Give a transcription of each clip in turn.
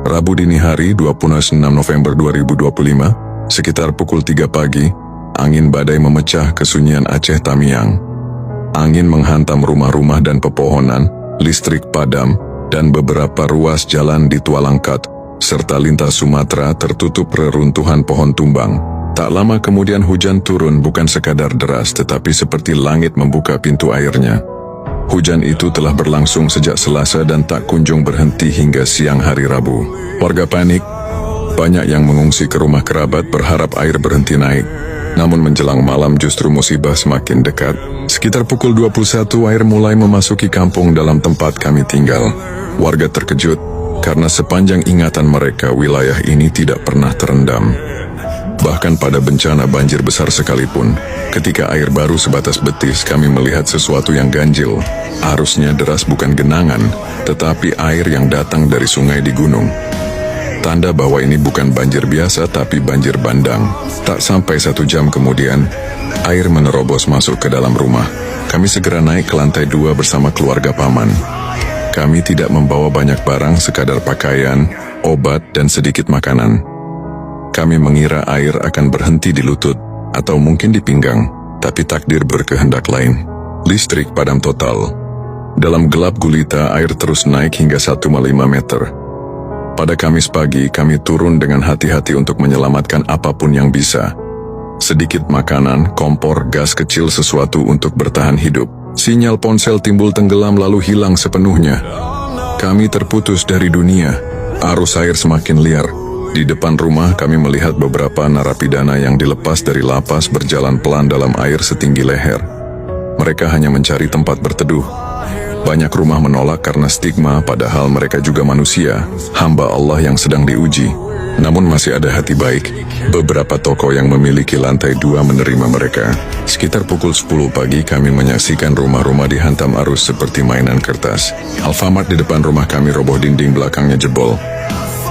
Rabu dini hari 26 November 2025, sekitar pukul 3 pagi, angin badai memecah kesunyian Aceh Tamiang. Angin menghantam rumah-rumah dan pepohonan, listrik padam, dan beberapa ruas jalan di Tualangkat, serta lintas Sumatera tertutup reruntuhan pohon tumbang. Tak lama kemudian hujan turun, bukan sekadar deras tetapi seperti langit membuka pintu airnya. Hujan itu telah berlangsung sejak Selasa dan tak kunjung berhenti hingga siang hari Rabu. Warga panik, banyak yang mengungsi ke rumah kerabat berharap air berhenti naik. Namun menjelang malam justru musibah semakin dekat. Sekitar pukul 21 air mulai memasuki kampung dalam tempat kami tinggal. Warga terkejut karena sepanjang ingatan mereka wilayah ini tidak pernah terendam. Bahkan pada bencana banjir besar sekalipun, ketika air baru sebatas betis kami melihat sesuatu yang ganjil. Arusnya deras bukan genangan, tetapi air yang datang dari sungai di gunung. Tanda bahwa ini bukan banjir biasa tapi banjir bandang. Tak sampai 1 jam kemudian, air menerobos masuk ke dalam rumah. Kami segera naik ke lantai 2 bersama keluarga paman. Kami tidak membawa banyak barang, sekadar pakaian, obat, dan sedikit makanan. Kami mengira air akan berhenti di lutut, atau mungkin di pinggang, tapi takdir berkehendak lain. Listrik padam total. Dalam gelap gulita, air terus naik hingga 1,5 meter. Pada Kamis pagi, kami turun dengan hati-hati untuk menyelamatkan apapun yang bisa. Sedikit makanan, kompor, gas kecil, sesuatu untuk bertahan hidup. Sinyal ponsel timbul tenggelam lalu hilang sepenuhnya. Kami terputus dari dunia. Arus air semakin liar. Di depan rumah kami melihat beberapa narapidana yang dilepas dari lapas berjalan pelan dalam air setinggi leher. Mereka hanya mencari tempat berteduh. Banyak rumah menolak karena stigma, padahal mereka juga manusia, hamba Allah yang sedang diuji. Namun masih ada hati baik. Beberapa toko yang memiliki lantai 2 menerima mereka. Sekitar pukul 10 pagi kami menyaksikan rumah-rumah dihantam arus seperti mainan kertas. Alfamart di depan rumah kami roboh, dinding belakangnya jebol,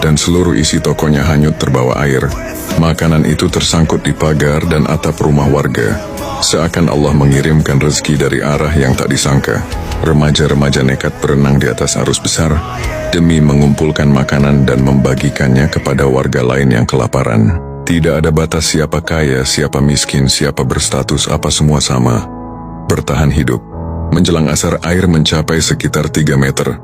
dan seluruh isi tokonya hanyut terbawa air. Makanan itu tersangkut di pagar dan atap rumah warga. Seakan Allah mengirimkan rezeki dari arah yang tak disangka. Remaja-remaja nekat berenang di atas arus besar demi mengumpulkan makanan dan membagikannya kepada warga lain yang kelaparan. Tidak ada batas siapa kaya, siapa miskin, siapa berstatus, apa semua sama. Bertahan hidup. Menjelang asar air mencapai sekitar 3 meter.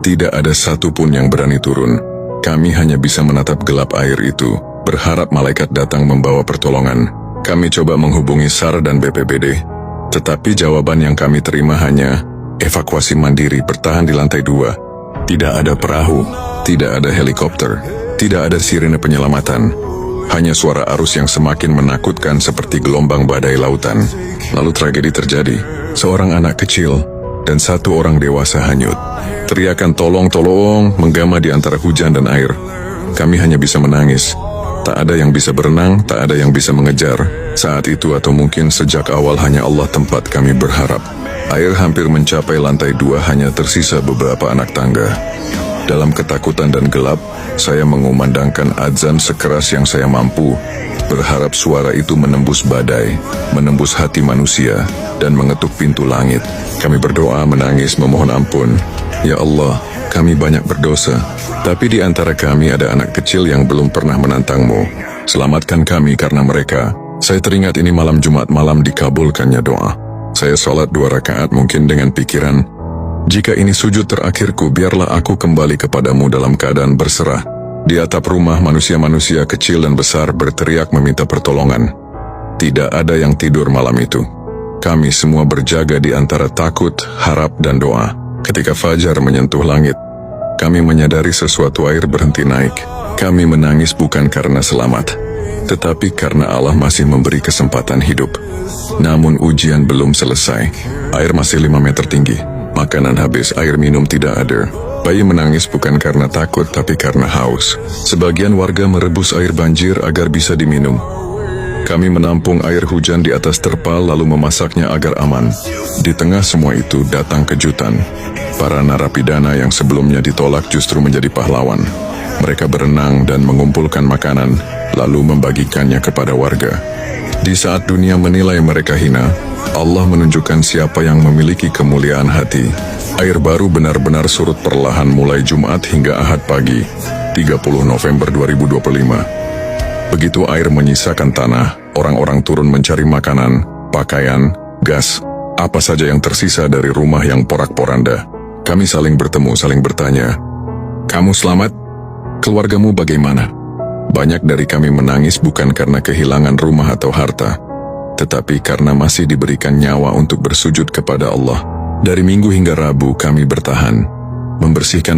Tidak ada satupun yang berani turun. Kami hanya bisa menatap gelap air itu, berharap malaikat datang membawa pertolongan. Kami coba menghubungi SAR dan BPBD, tetapi jawaban yang kami terima hanya evakuasi mandiri, bertahan di lantai 2. Tidak ada perahu, tidak ada helikopter, tidak ada sirene penyelamatan. Hanya suara arus yang semakin menakutkan seperti gelombang badai lautan. Lalu tragedi terjadi. Seorang anak kecil dan 1 orang dewasa hanyut. Teriakan tolong, tolong menggema di antara hujan dan air. Kami hanya bisa menangis. Tak ada yang bisa berenang, tak ada yang bisa mengejar. Saat itu atau mungkin sejak awal hanya Allah tempat kami berharap. Air hampir mencapai lantai 2, hanya tersisa beberapa anak tangga. Dalam ketakutan dan gelap, saya mengumandangkan azan sekeras yang saya mampu, berharap suara itu menembus badai, menembus hati manusia, dan mengetuk pintu langit. Kami berdoa, menangis, memohon ampun. Ya Allah, kami banyak berdosa, tapi di antara kami ada anak kecil yang belum pernah menantangmu. Selamatkan kami karena mereka. Saya teringat ini malam Jumat malam dikabulkannya doa. Saya sholat 2 rakaat mungkin dengan pikiran, jika ini sujud terakhirku, biarlah aku kembali kepadamu dalam keadaan berserah. Di atap rumah manusia-manusia kecil dan besar berteriak meminta pertolongan. Tidak ada yang tidur malam itu. Kami semua berjaga di antara takut, harap, dan doa. Ketika fajar menyentuh langit, kami menyadari sesuatu, air berhenti naik. Kami menangis bukan karena selamat, tetapi karena Allah masih memberi kesempatan hidup. Namun ujian belum selesai. Air masih 5 meter tinggi. Makanan habis, air minum tidak ada. Bayi menangis bukan karena takut, tapi karena haus. Sebagian warga merebus air banjir agar bisa diminum. Kami menampung air hujan di atas terpal lalu memasaknya agar aman. Di tengah semua itu datang kejutan. Para narapidana yang sebelumnya ditolak justru menjadi pahlawan. Mereka berenang dan mengumpulkan makanan, lalu membagikannya kepada warga. Di saat dunia menilai mereka hina, Allah menunjukkan siapa yang memiliki kemuliaan hati. Air baru benar-benar surut perlahan mulai Jumat hingga Ahad pagi, 30 November 2025. Begitu air menyisakan tanah, orang-orang turun mencari makanan, pakaian, gas, apa saja yang tersisa dari rumah yang porak-poranda. Kami saling bertemu, saling bertanya, "Kamu selamat? Keluargamu bagaimana?" Banyak dari kami menangis bukan karena kehilangan rumah atau harta, tetapi karena masih diberikan nyawa untuk bersujud kepada Allah. Dari Minggu hingga Rabu kami bertahan, membersihkan